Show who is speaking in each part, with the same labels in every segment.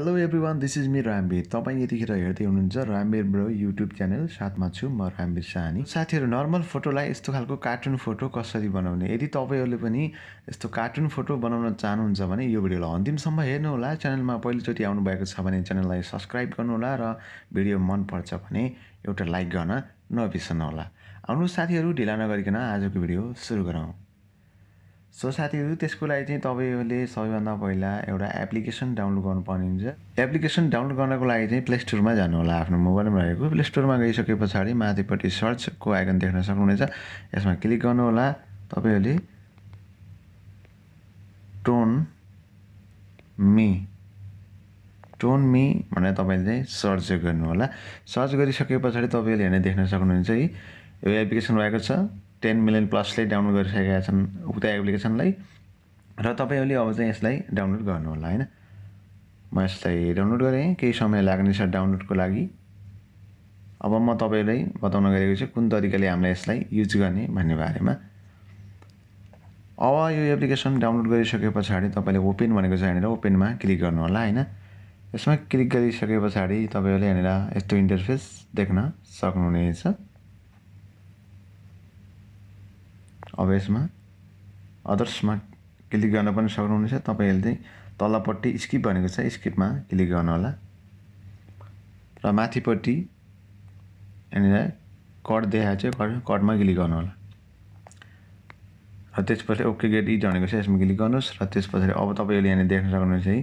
Speaker 1: Hello everyone, this is me Rambir. तपाईँ यतिखेर हेर्दै हुनुहुन्छ RambirBro युट्युब च्यानल। साथमा छु म रामबीर सानी। साथीहरू, नर्मल फोटोलाई यस्तो खालको कार्टुन फोटो कसरी बनाउने, यदि तपाईँहरूले पनि यस्तो कार्टुन फोटो बनाउन चाहनुहुन्छ भने यो भिडियोलाई अन्तिमसम्म हेर्नुहोला। च्यानलमा पहिलोचोटि आउनुभएको छ भने च्यानललाई सब्सक्राइब गर्नुहोला र भिडियो मनपर्छ भने एउटा लाइक गर्न नबिर्सनुहोला। आउनु साथीहरू, ढिला नगरिकन आजको भिडियो सुरु गरौँ। सो साथीहरू, त्यसको लागि चाहिँ तपाईँहरूले सबैभन्दा पहिला एउटा एप्लिकेसन डाउनलोड गर्नुपर्ने हुन्छ। एप्लिकेसन डाउनलोड गर्नको लागि चाहिँ प्ले स्टोरमा जानुहोला। आफ्नो मोबाइलमा रहेको प्ले स्टोरमा गइसके पछाडि माथिपट्टि सर्चको आइकन देख्न सक्नुहुनेछ। यसमा क्लिक गर्नुहोला। तपाईँहरूले टोन मी भनेर तपाईँले चाहिँ सर्च गर्नुहोला। सर्च गरिसके पछाडि तपाईँले हेर्न देख्न सक्नुहुन्छ कि यो एप्लिकेसन भएको छ। 10 मिलियन प्लसले डाउनलोड गरिसकेका छन् उक्त एप्लिकेसनलाई र तपाईँहरूले अब चाहिँ यसलाई डाउनलोड गर्नुहोला हैन। म यसलाई डाउनलोड गरेँ। केही समय लाग्नेछ डाउनलोडको लागि। अब म तपाईँलाई बताउन गएको छु कुन तरिकाले हामीले यसलाई युज गर्ने भन्ने बारेमा। अब यो एप्लिकेसन डाउनलोड गरिसके पछाडि तपाईँले ओपन भनेको छ यहाँनिर ओपनमा क्लिक गर्नुहोला हैन। यसमा क्लिक गरिसके पछाडि तपाईँहरूले यहाँनिर यस्तो इन्टरफेस देख्न सक्नुहुनेछ। अब यसमा अदर्समा क्लिक गर्न पनि सक्नुहुनेछ। तपाईँहरूले चाहिँ तलपट्टि स्किप भनेको छ, स्किपमा क्लिक गर्नुहोला र माथिपट्टि यहाँनिर कट देखाएको छ, कटमा क्लिक गर्नुहोला र त्यसपछि ओके गेट इट भनेको छ, यसमा क्लिक गर्नुहोस् र त्यसपछि अब तपाईँहरूले यहाँनिर देख्न सक्नुहुन्छ है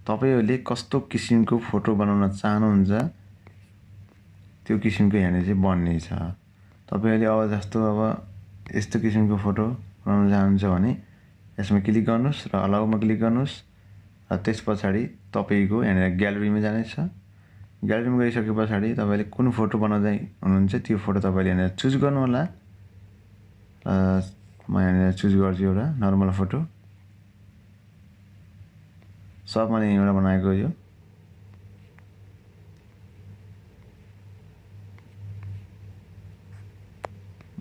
Speaker 1: तपाईँहरूले कस्तो किसिमको फोटो बनाउन चाहनुहुन्छ त्यो किसिमको यहाँनिर चाहिँ बन्ने छ। तपाईँहरूले अब जस्तो अब यस्तो किसिमको फोटो बनाउन चाहनुहुन्छ भने यसमा क्लिक गर्नुहोस् र अलाउमा क्लिक गर्नुहोस् र त्यस पछाडि तपाईँको यहाँनिर ग्यालेरीमा जानेछ। ग्यालेरीमा गइसके पछाडि तपाईँले कुन फोटो बनाउँदै हुनुहुन्छ त्यो फोटो तपाईँले यहाँनिर चुज गर्नुहोला। म यहाँनिर चुज गर्छु एउटा नर्मल फोटो। सब मैले यहीँबाट बनाएको यो।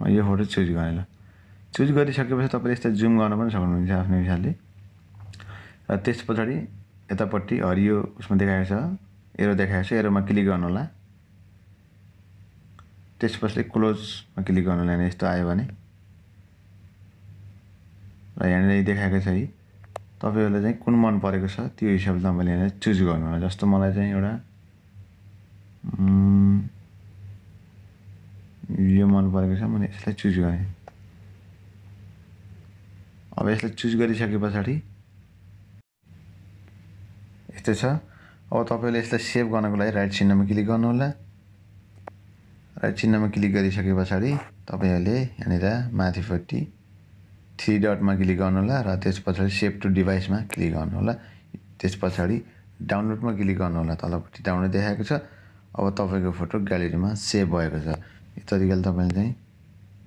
Speaker 1: यो फोटो चुज गरेँ ल। चुज गरिसकेपछि तपाईँले यस्तो जुम गर्न पनि सक्नुहुन्छ आफ्नो हिसाबले र त्यस पछाडि यतापट्टि हरियो उसमा देखाएको छ, एरो देखाएको छ, एरोमा क्लिक गर्नुहोला। त्यसपछि क्लोजमा क्लिक गर्नुहोला। यहाँनिर यस्तो आयो भने र यहाँनिर देखाएको छ है तपाईँहरूले चाहिँ कुन मन परेको छ त्यो हिसाबले तपाईँले यहाँनिर चुज गर्नुहोला। जस्तो मलाई चाहिँ एउटा यो मन परेको छ, मैले यसलाई चुज गरेँ। अब यसलाई चुज गरिसके पछाडि यस्तो छ। अब तपाईँले यसलाई सेभ गर्नको लागि राइट चिन्हमा क्लिक गर्नुहोला। राइट चिन्हमा क्लिक गरिसके पछाडि तपाईँहरूले यहाँनिर माथिपट्टि 3 डटमा क्लिक गर्नुहोला र त्यस पछाडि सेभ टु डिभाइसमा क्लिक गर्नुहोला। त्यस पछाडि डाउनलोडमा क्लिक गर्नुहोला। तलपट्टि डाउनलोड देखाएको छ। अब तपाईँको फोटो ग्यालेरीमा सेभ भएको छ। यो तरिकाले तपाईँले चाहिँ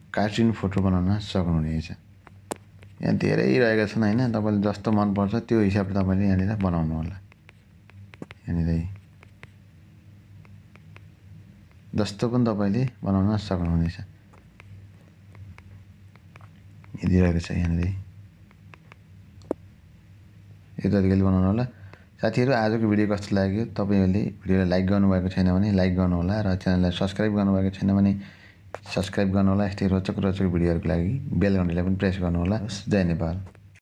Speaker 1: कार्टुन फोटो बनाउन सक्नुहुनेछ। यहाँ धेरै रहेका छन् हैन। तपाईँले जस्तो मनपर्छ त्यो हिसाबले तपाईँले यहाँनिर बनाउनु होला। यहाँनिर जस्तो पनि तपाईँले बनाउन सक्नुहुनेछ। यदि रहेको छ यहाँनिर यो तरिकाले बनाउनु होला। साथीहरू, आजको भिडियो कस्तो लाग्यो? तपाईँहरूले भिडियोलाई लाइक गर्नुभएको छैन भने लाइक गर्नुहोला र च्यानललाई सब्सक्राइब गर्नुभएको छैन भने सब्सक्राइब गर्नुहोला। यस्तै रोचक भिडियोहरूको लागि बेल घन्टीलाई पनि प्रेस गर्नुहोला। जय नेपाल।